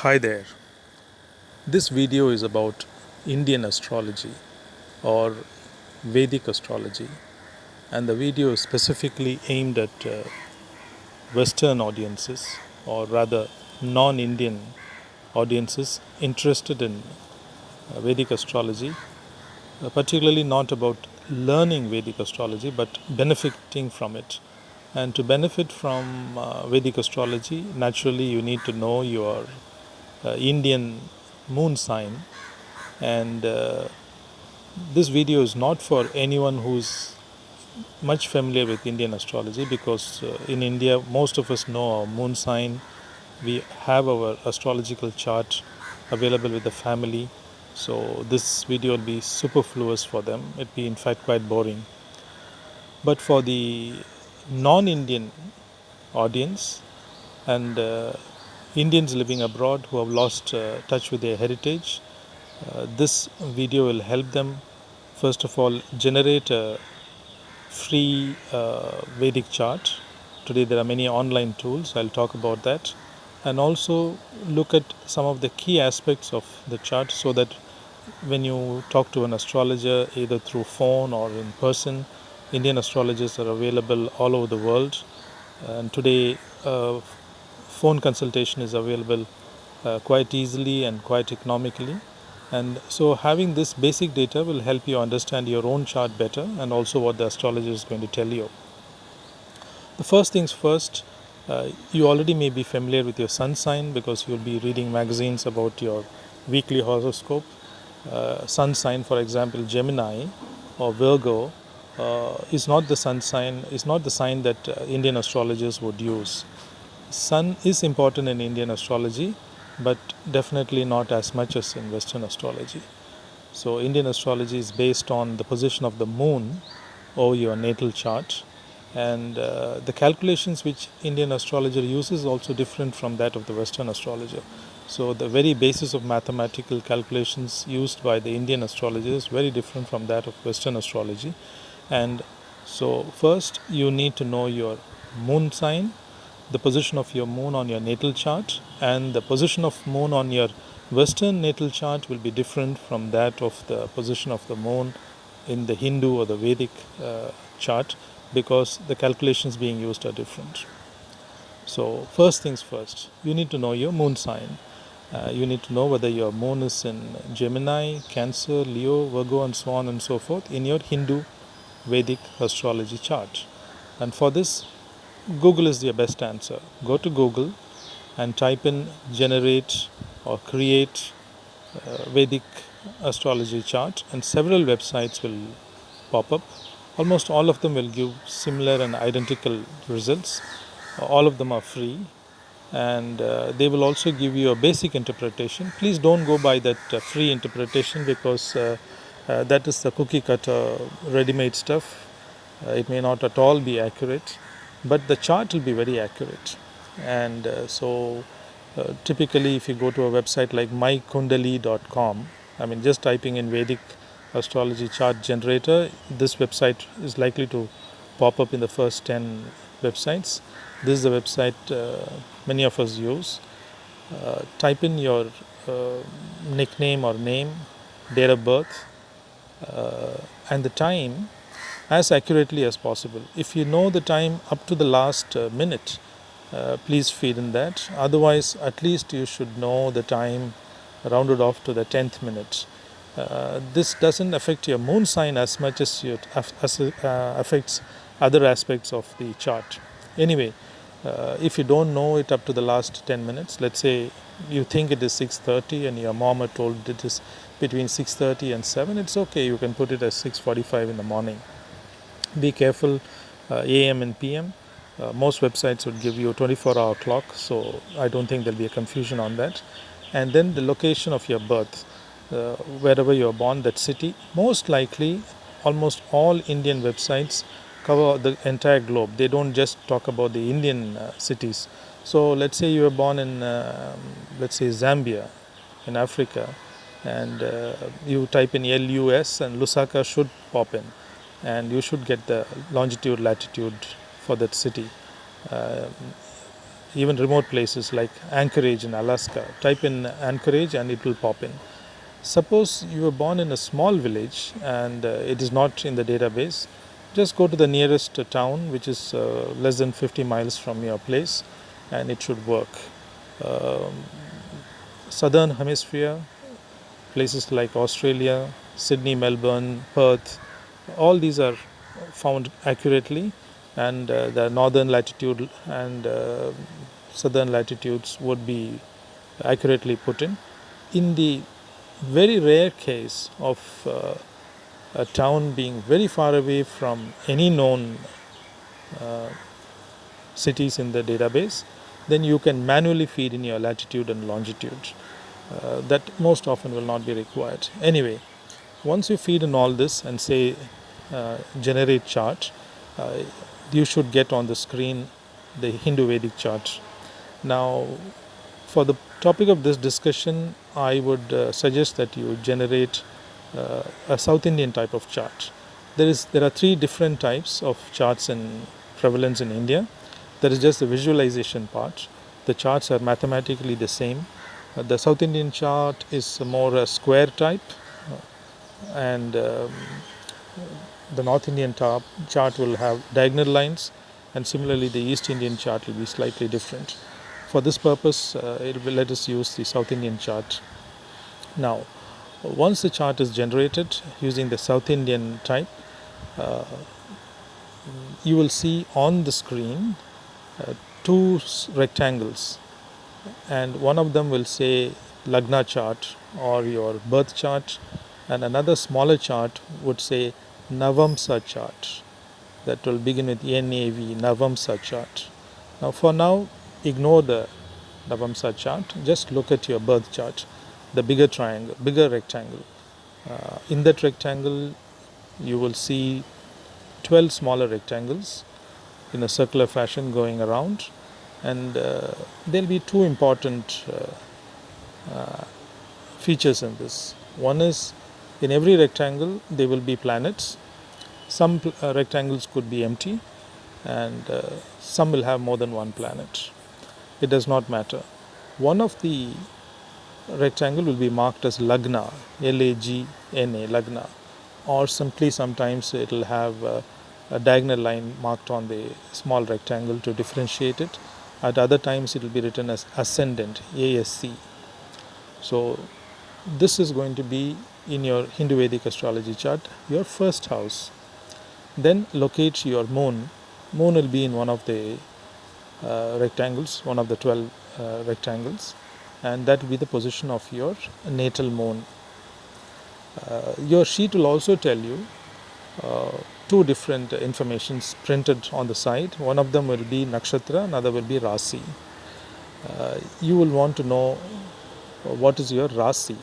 Hi there. This video is about Indian astrology or Vedic astrology, and the video is specifically aimed at Western audiences, or rather non Indian audiences interested in Vedic astrology, particularly not about learning Vedic astrology but benefiting from it. And to benefit from Vedic astrology, naturally you need to know your Indian moon sign, and this video is not for anyone who's much familiar with Indian astrology, because in India most of us know our moon sign. We have our astrological chart available with the family, so this video will be superfluous for them. It'll be in fact quite boring. But for the non-Indian audience and Indians living abroad who have lost touch with their heritage, this video will help them first of all generate a free Vedic chart. Today there are many online tools, I'll talk about that, and also look at some of the key aspects of the chart, so that when you talk to an astrologer either through phone or in person, Indian astrologers are available all over the world, and today phone consultation is available quite easily and quite economically. And so having this basic data will help you understand your own chart better, and also what the astrologer is going to tell you. The first things first, you already may be familiar with your sun sign because you'll be reading magazines about your weekly horoscope. Sun sign, for example, Gemini or Virgo, is not the sun sign, is not the sign that Indian astrologers would use. Sun is important in Indian astrology, but definitely not as much as in Western astrology. So Indian astrology is based on the position of the moon over your natal chart, and the calculations which Indian astrologer uses is also different from that of the Western astrologer. So the very basis of mathematical calculations used by the Indian astrologer is very different from that of Western astrology. And so first you need to know your moon sign, the position of your moon on your natal chart, and the position of moon on your Western natal chart will be different from that of the position of the moon in the Hindu or the Vedic chart, because the calculations being used are different. So first things first, you need to know your moon sign. You need to know whether your moon is in Gemini, Cancer, Leo, Virgo, and so on and so forth in your Hindu Vedic astrology chart. And for this, Google is your best answer. Go to Google and type in generate or create Vedic astrology chart, and several websites will pop up. Almost all of them will give similar and identical results. All of them are free, and they will also give you a basic interpretation. Please don't go by that free interpretation, because that is the cookie cutter ready-made stuff. It may not at all be accurate, but the chart will be very accurate. And typically if you go to a website like mykundali.com, I mean, just typing in Vedic astrology chart generator, this website is likely to pop up in the first 10 websites. This is the website many of us use. Type in your nickname or name, date of birth, and the time as accurately as possible. If you know the time up to the last minute, please feed in that. Otherwise, at least you should know the time rounded off to the 10th minute. This doesn't affect your moon sign as much as it affects other aspects of the chart. Anyway, if you don't know it up to the last 10 minutes, let's say you think it is 6:30 and your mom had told it is between 6:30 and 7, it's okay. You can put it as 6:45 in the morning. Be careful, AM and PM. Most websites would give you a 24-hour clock, so I don't think there'll be a confusion on that. And then the location of your birth, wherever you are born, that city. Most likely, almost all Indian websites cover the entire globe. They don't just talk about the Indian cities. So let's say you were born in, let's say, Zambia in Africa, and you type in LUS, and Lusaka should pop in, and you should get the longitude, latitude for that city. even remote places like Anchorage in Alaska. Type in Anchorage and it will pop in. Suppose you were born in a small village and it is not in the database, just go to the nearest town which is less than 50 miles from your place and it should work. Southern Hemisphere, places like Australia, Sydney, Melbourne, Perth, all these are found accurately, and the northern latitude and southern latitudes would be accurately put in. In the very rare case of a town being very far away from any known cities in the database, then you can manually feed in your latitude and longitude. That most often will not be required. Anyway, once you feed in all this and say generate chart, you should get on the screen the Hindu Vedic chart. Now, for the topic of this discussion, I would suggest that you generate a South Indian type of chart. There are three different types of charts in prevalence in India. There is just the visualization part. The charts are mathematically the same. The South Indian chart is more a square type, and the North Indian chart will have diagonal lines, and similarly the East Indian chart will be slightly different. For this purpose, let us use the South Indian chart. Now, once the chart is generated using the South Indian type, you will see on the screen two rectangles, and one of them will say Lagna chart or your birth chart, and another smaller chart would say Navamsa chart. That will begin with NAV, Navamsa chart. For now, ignore the Navamsa chart. Just look at your birth chart, the bigger rectangle. In that rectangle, you will see 12 smaller rectangles in a circular fashion going around, and there will be two important features in this. One is, in every rectangle there will be planets. Some rectangles could be empty, and some will have more than one planet. It does not matter. One of the rectangle will be marked as Lagna, Lagna, Lagna, or simply sometimes it will have a diagonal line marked on the small rectangle to differentiate it. At other times it will be written as ascendant, ASC. So this is going to be in your Hindu Vedic astrology chart, your first house. Then locate your moon. Moon will be in one of the rectangles, one of the 12 rectangles, and that will be the position of your natal moon. Your sheet will also tell you two different informations printed on the side. One of them will be nakshatra, another will be rasi. You will want to know what is your rasi.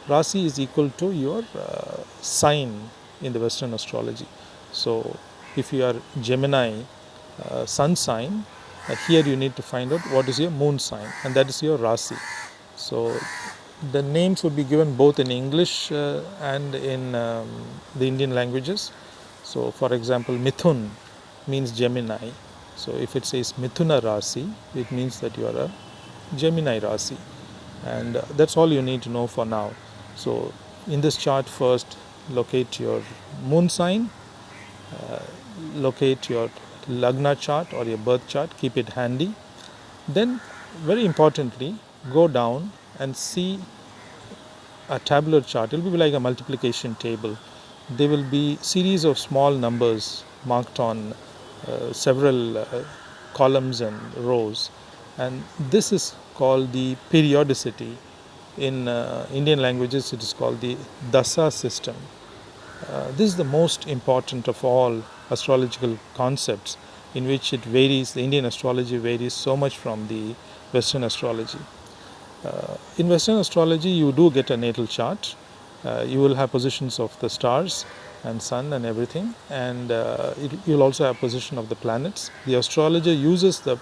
Rasi is equal to your sign in the Western astrology. So if you are Gemini sun sign, here you need to find out what is your moon sign, and that is your rasi. So the names would be given both in English and in the Indian languages. So for example, Mithun means Gemini. So if it says Mithuna Rasi, it means that you are a Gemini Rasi. And that's all you need to know for now. So in this chart, first locate your moon sign, locate your Lagna chart or your birth chart, keep it handy. Then very importantly, go down and see a tabular chart. It will be like a multiplication table. There will be series of small numbers marked on several columns and rows, and this is called the periodicity. In Indian languages it is called the dasa system. This is the most important of all astrological concepts, in which it varies. The Indian astrology varies so much from the Western astrology. In Western astrology you do get a natal chart. You will have positions of the stars and sun and everything, and you'll also have position of the planets. The astrologer uses the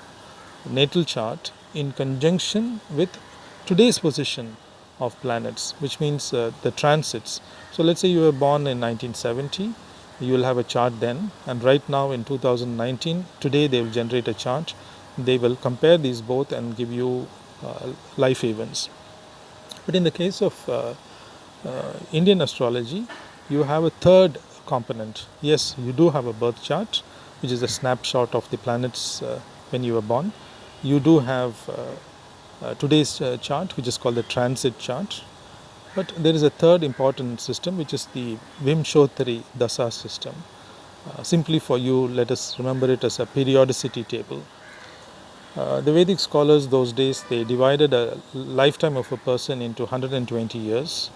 natal chart in conjunction with today's position of planets, which means the transits. So let's say you were born in 1970, you will have a chart then, and right now in 2019, today they will generate a chart they will compare these both and give you life events. But in the case of Indian astrology, you have a third component. Yes, you do have a birth chart, which is a snapshot of the planets when you were born. You do have today's chart, which is called the transit chart. But there is a third important system, which is the Vimshottari Dasa system. Simply for you, let us remember it as a periodicity table. The Vedic scholars those days, they divided a lifetime of a person into 120 years,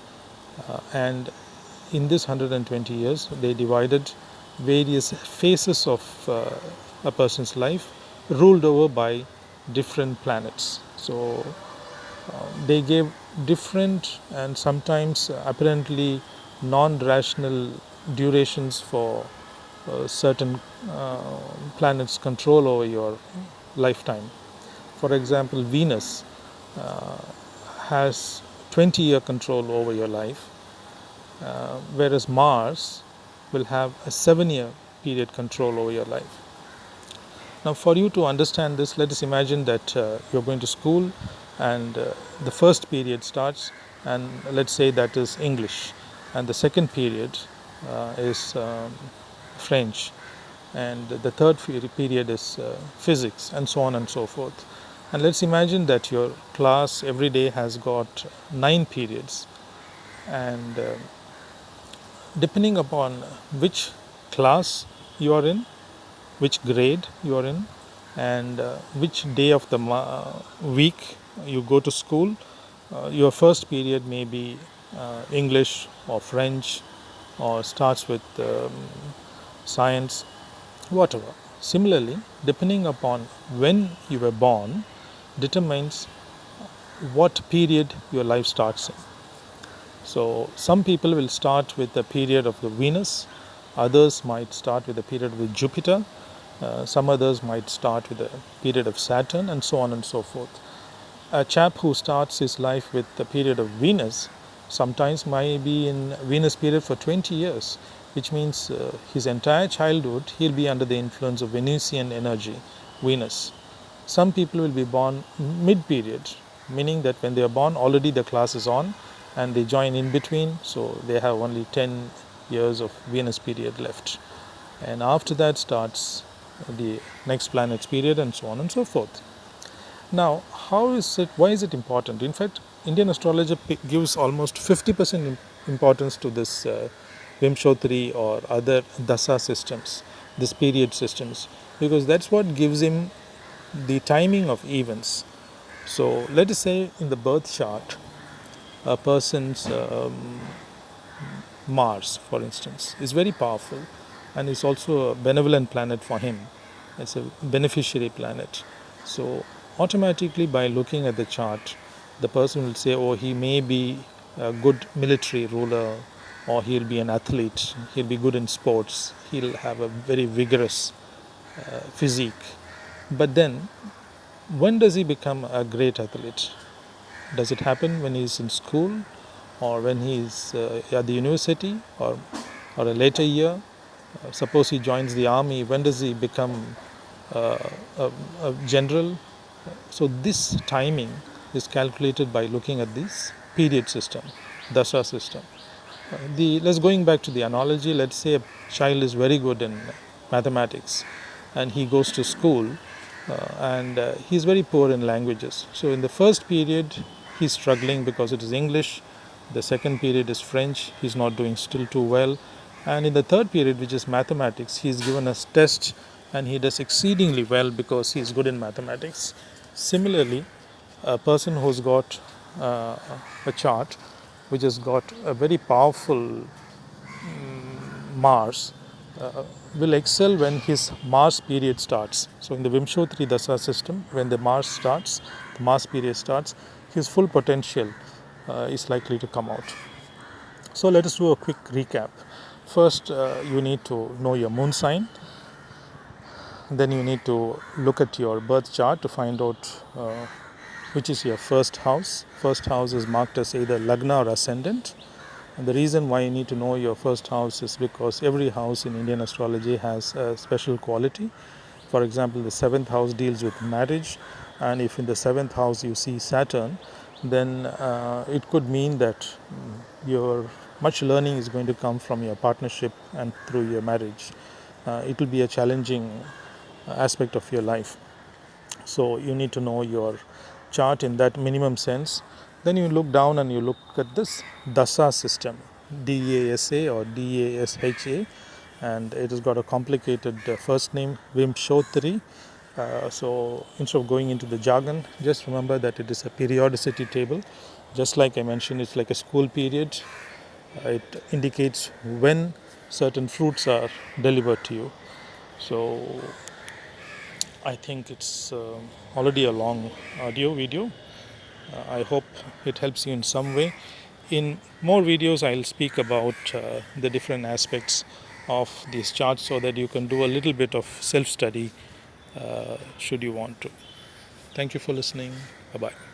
and in this 120 years they divided various phases of a person's life, ruled over by different planets. So they gave different and sometimes apparently non-rational durations for certain planets' control over your lifetime. For example, Venus has 20-year control over your life, whereas Mars will have a 7-year period control over your life. Now, for you to understand this, let us imagine that you're going to school and the first period starts, and let's say that is English, and the second period is French, and the third period is physics, and so on and so forth. And let's imagine that your class every day has got 9 periods, and depending upon which class you are in, which grade you are in, and which day of the week you go to school, your first period may be English or French, or starts with science, whatever. Similarly, depending upon when you were born determines what period your life starts in. So some people will start with the period of the Venus, others might start with the period with Jupiter, some others might start with the period of Saturn, and so on and so forth. A chap who starts his life with the period of Venus sometimes might be in Venus period for 20 years, which means his entire childhood he'll be under the influence of Venusian energy, Venus. Some people will be born mid-period, meaning that when they are born already the class is on and they join in between, so they have only 10 years of Venus period left. And after that starts the next planet's period, and so on and so forth. Now, why is it important? In fact, Indian astrology gives almost 50% importance to this Vimshottari or other dasa systems, these period systems, because that's what gives him the timing of events. So let us say in the birth chart, a person's Mars, for instance, is very powerful and is also a benevolent planet for him. It's a beneficiary planet. So automatically, by looking at the chart, the person will say, oh, he may be a good military ruler, or he'll be an athlete, he'll be good in sports, he'll have a very vigorous physique. But then, when does he become a great athlete? Does it happen when he's in school, or when he's at the university, or a later year? Suppose he joins the army, when does he become a general? So this timing is calculated by looking at this period system, dasa system. Let's going back to the analogy. Let's say a child is very good in mathematics, and he goes to school, and he's very poor in languages. So in the first period, he's struggling because it is English. The second period is French. He's not doing still too well. And in the third period, which is mathematics, he's given a test and he does exceedingly well because he's good in mathematics. Similarly, a person who's got a chart which has got a very powerful Mars will excel when his Mars period starts. So in the Vimshottari Dasa system, when the Mars period starts, his full potential is likely to come out. So let us do a quick recap. First, you need to know your moon sign. Then you need to look at your birth chart to find out which is your first house. First house is marked as either Lagna or Ascendant. And the reason why you need to know your first house is because every house in Indian astrology has a special quality. For example, the seventh house deals with marriage, and if in the seventh house you see Saturn, then it could mean that your much learning is going to come from your partnership and through your marriage. It will be a challenging aspect of your life. So you need to know your chart in that minimum sense. Then you look down and you look at this dasa system, DASA or DASHA, and it has got a complicated first name, Vimshottari. So instead of going into the jargon, just remember that it is a periodicity table. Just like I mentioned, it's like a school period. It indicates when certain fruits are delivered to you. So I think it's already a long audio video. I hope it helps you in some way. In more videos, I'll speak about the different aspects of these charts so that you can do a little bit of self study should you want to. Thank you for listening. Bye bye.